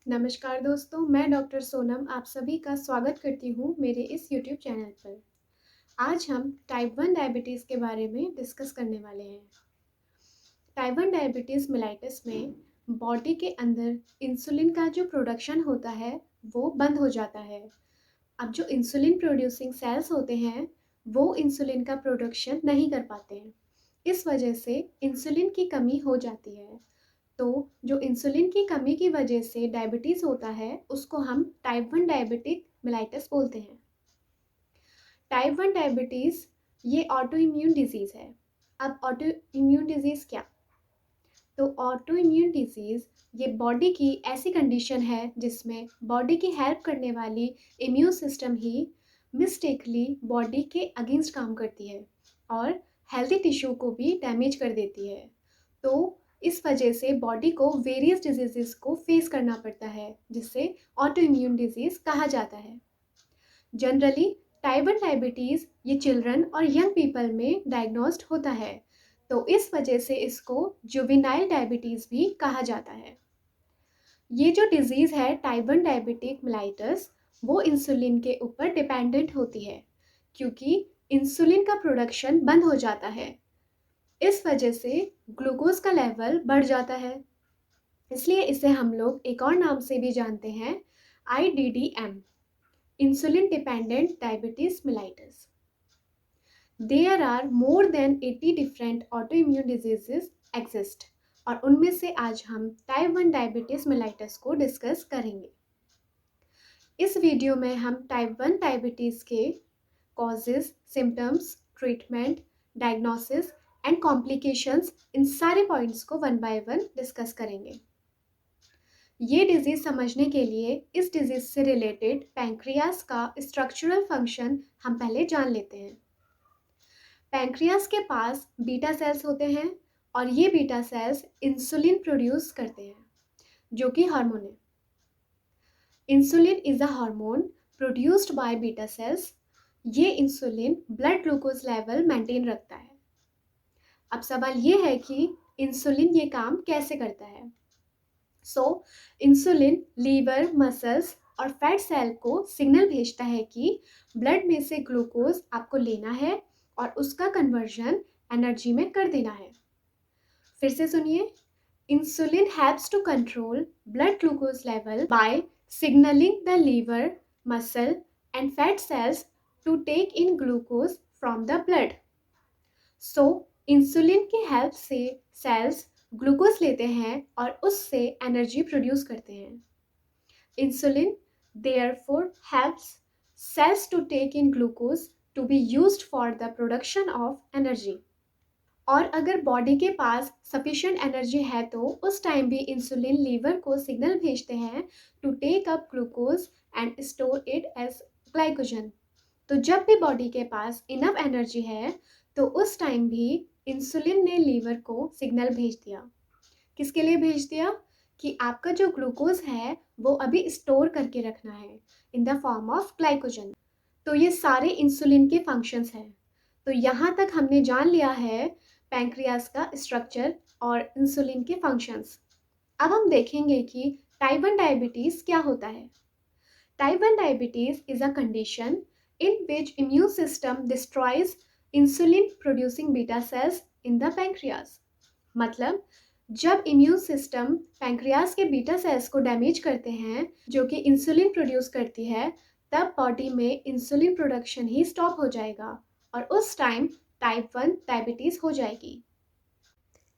नमस्कार दोस्तों, मैं डॉक्टर सोनम आप सभी का स्वागत करती हूँ मेरे इस यूट्यूब चैनल पर। आज हम टाइप 1 डायबिटीज़ के बारे में डिस्कस करने वाले हैं। टाइप 1 डायबिटीज़ मेलाइटस में बॉडी के अंदर इंसुलिन का जो प्रोडक्शन होता है, वो बंद हो जाता है। अब जो इंसुलिन प्रोड्यूसिंग सेल्स होते हैं, वो इंसुलिन का प्रोडक्शन नहीं कर पाते हैं। इस वजह से इंसुलिन की कमी हो जाती है। तो जो इंसुलिन की कमी की वजह से डायबिटीज़ होता है, उसको हम टाइप 1 डायबिटिक मेलाइटस बोलते हैं। टाइप 1 डायबिटीज़ ये ऑटो इम्यून डिज़ीज़ है। अब ऑटो इम्यून डिज़ीज़ क्या? तो ऑटो इम्यून डिज़ीज़ ये बॉडी की ऐसी कंडीशन है जिसमें बॉडी की हेल्प करने वाली इम्यून सिस्टम ही मिस्टेकली बॉडी के अगेंस्ट काम करती है और हेल्दी टिश्यू को भी डैमेज कर देती है। तो इस वजह से बॉडी को वेरियस डिजीज़ेस को फेस करना पड़ता है, जिससे ऑटो इम्यून डिजीज़ कहा जाता है। जनरली टाइप 1 डायबिटीज़ ये चिल्ड्रन और यंग पीपल में डायग्नोस्ड होता है, तो इस वजह से इसको जुवेनाइल डायबिटीज़ भी कहा जाता है। ये जो डिज़ीज़ है टाइप 1 डायबिटिक मेलाइटस, वो इंसुलिन के ऊपर डिपेंडेंट होती है, क्योंकि इंसुलिन का प्रोडक्शन बंद हो जाता है। इस वजह से ग्लूकोज़ का लेवल बढ़ जाता है। इसलिए इसे हम लोग एक और नाम से भी जानते हैं, IDDM, insulin dependent diabetes mellitus. There are more than 80 different autoimmune diseases exist और उनमें से आज हम टाइप 1 डायबिटीज मेलाइटस को डिस्कस करेंगे। इस वीडियो में हम टाइप 1 डायबिटीज़ के causes, symptoms, treatment, diagnosis and complications, इन सारे पॉइंट्स को वन बाय वन डिस्कस करेंगे। ये डिज़ीज़ समझने के लिए इस डिज़ीज़ से रिलेटेड पैंक्रियास का स्ट्रक्चरल फंक्शन हम पहले जान लेते हैं। पैंक्रियास के पास बीटा सेल्स होते हैं और ये बीटा सेल्स इंसुलिन प्रोड्यूस करते हैं, जो कि हार्मोन है। Insulin is a hormone produced by beta cells. ये insulin blood glucose level maintain रखता है। अब सवाल ये है कि इंसुलिन ये काम कैसे करता है। इंसुलिन लीवर, मसल्स और फैट सेल को सिग्नल भेजता है कि ब्लड में से ग्लूकोज आपको लेना है और उसका कन्वर्जन एनर्जी में कर देना है। फिर से सुनिए, insulin helps to control blood glucose level by signalling the liver, muscle and fat cells to take in glucose from the blood. Insulin की हेल्प से सेल्स ग्लूकोज लेते हैं और उससे एनर्जी प्रोड्यूस करते हैं। Insulin therefore helps cells to take in glucose to be used for the production of energy। और अगर बॉडी के पास सफिशिएंट एनर्जी है तो उस टाइम भी इंसुलिन लीवर को सिग्नल भेजते हैं to take up glucose and store it as glycogen. तो जब भी बॉडी के पास इनफ एनर्जी है तो उस टाइम भी इंसुलिन ने लीवर को सिग्नल भेज दिया। किसके लिए भेज दिया? कि आपका जो ग्लूकोज है वो अभी स्टोर करके रखना है in the form of glycogen. तो ये सारे इंसुलिन के फंक्शंस हैं। तो यहाँ तक हमने जान लिया है पैंक्रियास का स्ट्रक्चर और इंसुलिन के फंक्शंस। अब हम देखेंगे कि टाइप 1 डायबिटीज़ क्या होता है। Type 1 diabetes is a condition in which immune system destroys insulin producing beta cells in the pancreas। मतलब जब इम्यून सिस्टम पैंक्रियास के बीटा सेल्स को डैमेज करते हैं जो कि इंसुलिन प्रोड्यूस करती है, तब बॉडी में इंसुलिन प्रोडक्शन ही स्टॉप हो जाएगा और उस टाइम टाइप 1 डायबिटीज़ हो जाएगी।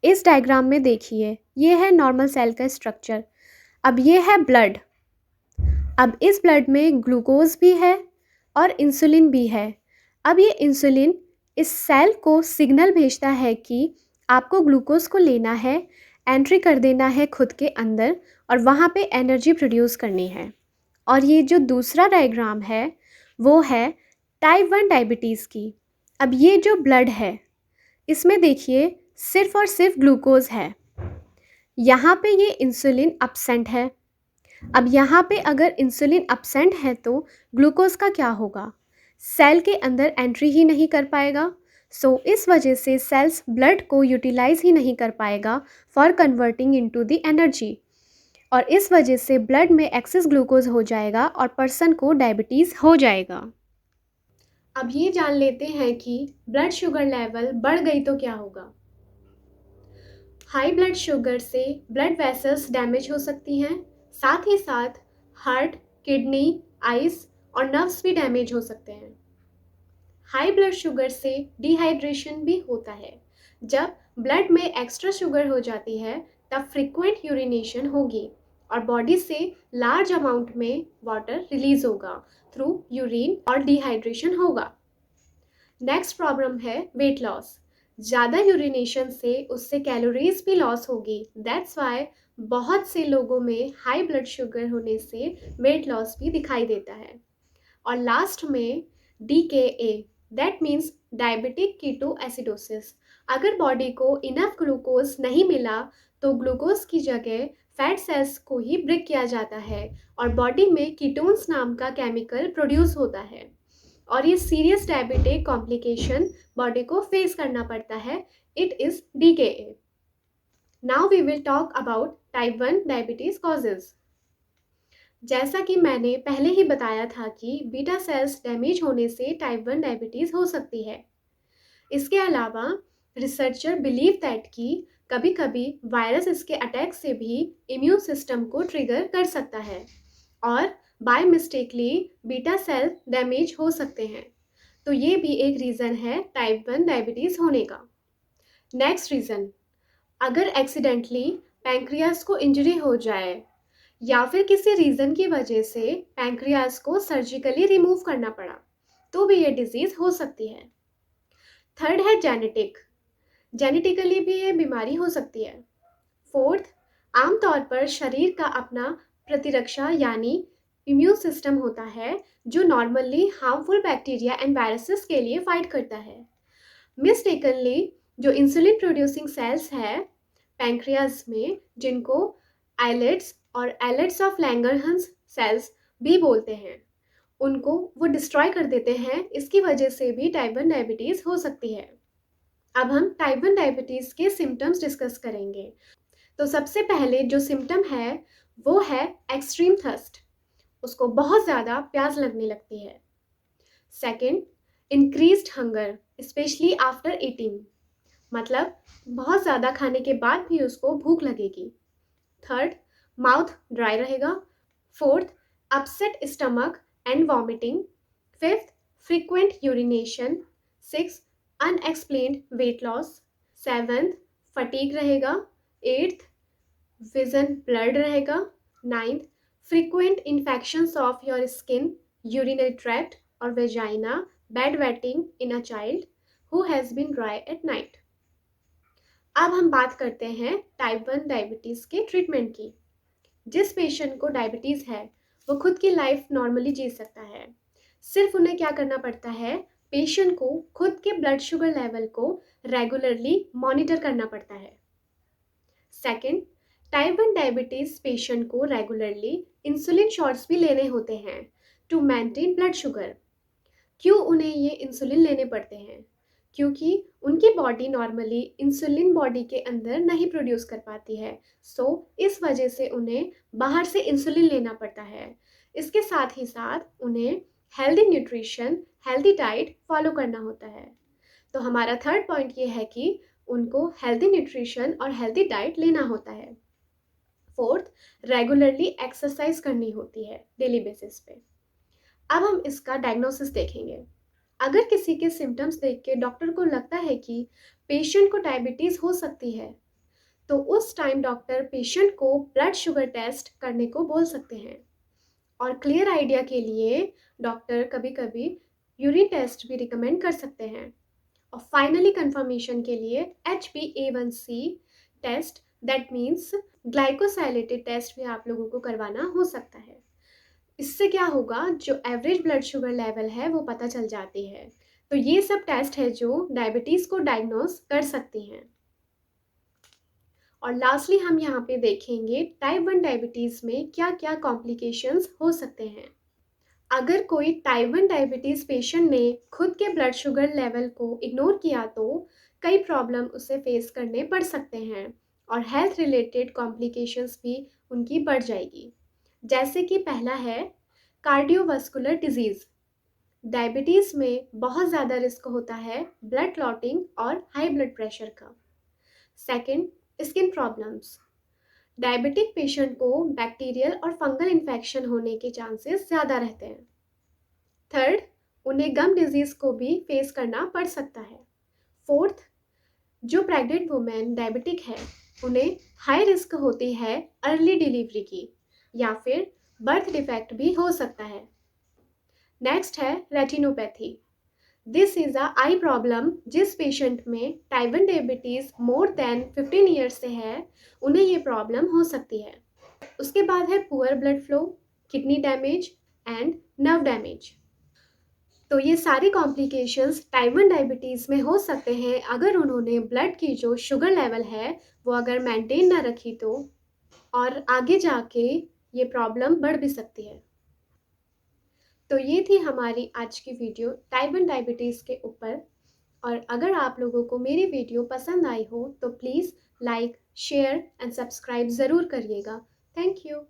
इस डायग्राम में देखिए, ये है नॉर्मल सेल का स्ट्रक्चर। अब ये है ब्लड। अब इस ब्लड में ग्लूकोज भी है और इंसुलिन भी है। अब ये इंसुलिन इस सेल को सिग्नल भेजता है कि आपको ग्लूकोज को लेना है, एंट्री कर देना है खुद के अंदर और वहाँ पे एनर्जी प्रोड्यूस करनी है। और ये जो दूसरा डायग्राम है वो है टाइप 1 डायबिटीज़ की। अब ये जो ब्लड है इसमें देखिए सिर्फ और सिर्फ ग्लूकोज है। यहाँ पे ये इंसुलिन अब्सेंट है। अब यहाँ पे अगर इंसुलिन अब्सेंट है तो ग्लूकोज का क्या होगा? सेल के अंदर एंट्री ही नहीं कर पाएगा। इस वजह से सेल्स ब्लड को यूटिलाइज ही नहीं कर पाएगा for converting into the energy. और इस वजह से ब्लड में एक्सेस ग्लूकोज हो जाएगा और पर्सन को डायबिटीज़ हो जाएगा। अब ये जान लेते हैं कि ब्लड शुगर लेवल बढ़ गई तो क्या होगा। हाई ब्लड शुगर से ब्लड वेसल्स डैमेज हो सकती हैं, साथ ही साथ हार्ट, किडनी, आइज और नर्व्स भी डैमेज हो सकते हैं। हाई ब्लड शुगर से डिहाइड्रेशन भी होता है। जब ब्लड में एक्स्ट्रा शुगर हो जाती है तब फ्रीक्वेंट यूरिनेशन होगी और बॉडी से लार्ज अमाउंट में वाटर रिलीज होगा थ्रू यूरिन और डिहाइड्रेशन होगा। नेक्स्ट प्रॉब्लम है वेट लॉस। ज़्यादा यूरिनेशन से उससे कैलोरीज भी लॉस होगी। दैट्स वाई बहुत से लोगों में हाई ब्लड शुगर होने से वेट लॉस भी दिखाई देता है। और लास्ट में DKA, that means diabetic ketoacidosis. अगर बॉडी को इनफ ग्लूकोज नहीं मिला तो ग्लूकोज की जगह फैट सेल्स को ही ब्रेक किया जाता है और बॉडी में कीटोन्स नाम का केमिकल प्रोड्यूस होता है और ये सीरियस डायबिटिक कॉम्प्लिकेशन बॉडी को फेस करना पड़ता है। It is DKA। Now we will talk about type 1 diabetes causes. जैसा कि मैंने पहले ही बताया था कि बीटा सेल्स डैमेज होने से टाइप 1 डायबिटीज़ हो सकती है। इसके अलावा रिसर्चर बिलीव दैट कि कभी कभी वायरस इसके अटैक से भी इम्यून सिस्टम को ट्रिगर कर सकता है और by mistakenly beta cell damage हो सकते हैं। तो ये भी एक रीज़न है टाइप 1 डायबिटीज़ होने का। नेक्स्ट रीज़न, अगर एक्सीडेंटली पैंक्रियास को इंजरी हो जाए या फिर किसी रीज़न की वजह से पैंक्रियास को सर्जिकली रिमूव करना पड़ा तो भी ये डिजीज़ हो सकती है। थर्ड है जेनेटिक, जेनेटिकली भी ये बीमारी हो सकती है। फोर्थ, आमतौर पर शरीर का अपना प्रतिरक्षा यानी इम्यून सिस्टम होता है जो normally harmful bacteria and viruses के लिए फाइट करता है। मिस्टेकनली जो इंसुलिन प्रोड्यूसिंग सेल्स है पैंक्रियाज में, जिनको आइलेट्स और आइलेट्स ऑफ लैंगरहंस सेल्स भी बोलते हैं, उनको वो डिस्ट्रॉय कर देते हैं। इसकी वजह से भी टाइप 1 डायबिटीज़ हो सकती है। अब हम टाइप 1 डायबिटीज़ के सिम्टम्स डिस्कस करेंगे। तो सबसे पहले जो सिम्टम है वो है एक्सट्रीम थर्स्ट, उसको बहुत ज़्यादा प्यास लगने लगती है। Second, increased hunger specially after eating, मतलब बहुत ज़्यादा खाने के बाद भी उसको भूख लगेगी। थर्ड, माउथ ड्राई रहेगा। Fourth, upset stomach and vomiting. Fifth, frequent urination. Six, unexplained weight loss. Seventh, fatigue रहेगा। एट्थ, विजन ब्लर्ड रहेगा। Ninth, frequent infections of your skin, urinary tract और vagina, bed wetting in a child who has been dry at night. अब हम बात करते हैं type 1 diabetes के treatment की। जिस पेशेंट को डायबिटीज़ है वो खुद की लाइफ नॉर्मली जी सकता है। सिर्फ उन्हें क्या करना पड़ता है, पेशेंट को खुद के ब्लड शुगर लेवल को रेगुलरली मॉनिटर करना पड़ता है। सेकंड, टाइप 1 डायबिटीज़ पेशेंट को रेगुलरली इंसुलिन शॉट्स भी लेने होते हैं टू मेंटेन ब्लड शुगर। क्यों उन्हें ये इंसुलिन लेने पड़ते हैं? क्योंकि उनकी बॉडी नॉर्मली इंसुलिन बॉडी के अंदर नहीं प्रोड्यूस कर पाती है, सो इस वजह से उन्हें बाहर से इंसुलिन लेना पड़ता है। इसके साथ ही साथ उन्हें healthy nutrition, healthy diet follow करना होता है। तो हमारा थर्ड पॉइंट ये है कि उनको हेल्दी न्यूट्रिशन और हेल्दी डाइट लेना होता है। फोर्थ, रेगुलरली एक्सरसाइज करनी होती है डेली बेसिस पे। अब हम इसका डायग्नोसिस देखेंगे। अगर किसी के सिम्टम्स देख के डॉक्टर को लगता है कि पेशेंट को डायबिटीज़ हो सकती है तो उस टाइम डॉक्टर पेशेंट को ब्लड शुगर टेस्ट करने को बोल सकते हैं। और क्लियर आइडिया के लिए डॉक्टर कभी कभी यूरिन टेस्ट भी रिकमेंड कर सकते हैं। और फाइनली कंफर्मेशन के लिए HbA1c test, that means glycosylated test भी आप लोगों को करवाना हो सकता है। इससे क्या होगा, जो एवरेज ब्लड शुगर लेवल है वो पता चल जाती है। तो ये सब टेस्ट है जो डायबिटीज़ को डायग्नोस कर सकती हैं। और लास्टली हम यहाँ पे देखेंगे टाइप 1 डायबिटीज़ में क्या क्या कॉम्प्लिकेशंस हो सकते हैं। अगर कोई टाइप 1 डायबिटीज़ पेशेंट ने खुद के ब्लड शुगर लेवल को इग्नोर किया तो कई प्रॉब्लम उसे फेस करने पड़ सकते हैं और हेल्थ रिलेटेड कॉम्प्लिकेशंस भी उनकी बढ़ जाएगी। जैसे कि पहला है कार्डियोवास्कुलर डिजीज़। डायबिटीज़ में बहुत ज़्यादा रिस्क होता है ब्लड क्लॉटिंग और हाई ब्लड प्रेशर का। Second, skin problems. Diabetic patient को बैक्टीरियल और फंगल इन्फेक्शन होने के चांसेस ज़्यादा रहते हैं। थर्ड, उन्हें गम डिजीज़ को भी फेस करना पड़ सकता है। फोर्थ, जो प्रेग्नेंट वुमेन डायबिटिक है उन्हें हाई रिस्क होती है अर्ली डिलीवरी की या फिर बर्थ डिफेक्ट भी हो सकता है। नेक्स्ट है retinopathy. This is a I problem. जिस पेशेंट में type 1 diabetes more than 15 years से है उन्हें ये प्रॉब्लम हो सकती है। उसके बाद है poor blood flow, kidney damage and nerve damage. तो ये सारी कॉम्प्लिकेशंस टाइप 1 डायबिटीज़ में हो सकते हैं अगर उन्होंने ब्लड की जो शुगर लेवल है वो अगर मेंटेन ना रखी तो, और आगे जाके ये प्रॉब्लम बढ़ भी सकती है। तो ये थी हमारी आज की वीडियो टाइप 1 डायबिटीज़ के ऊपर। और अगर आप लोगों को मेरी वीडियो पसंद आई हो तो please like, share and subscribe ज़रूर करिएगा। Thank you.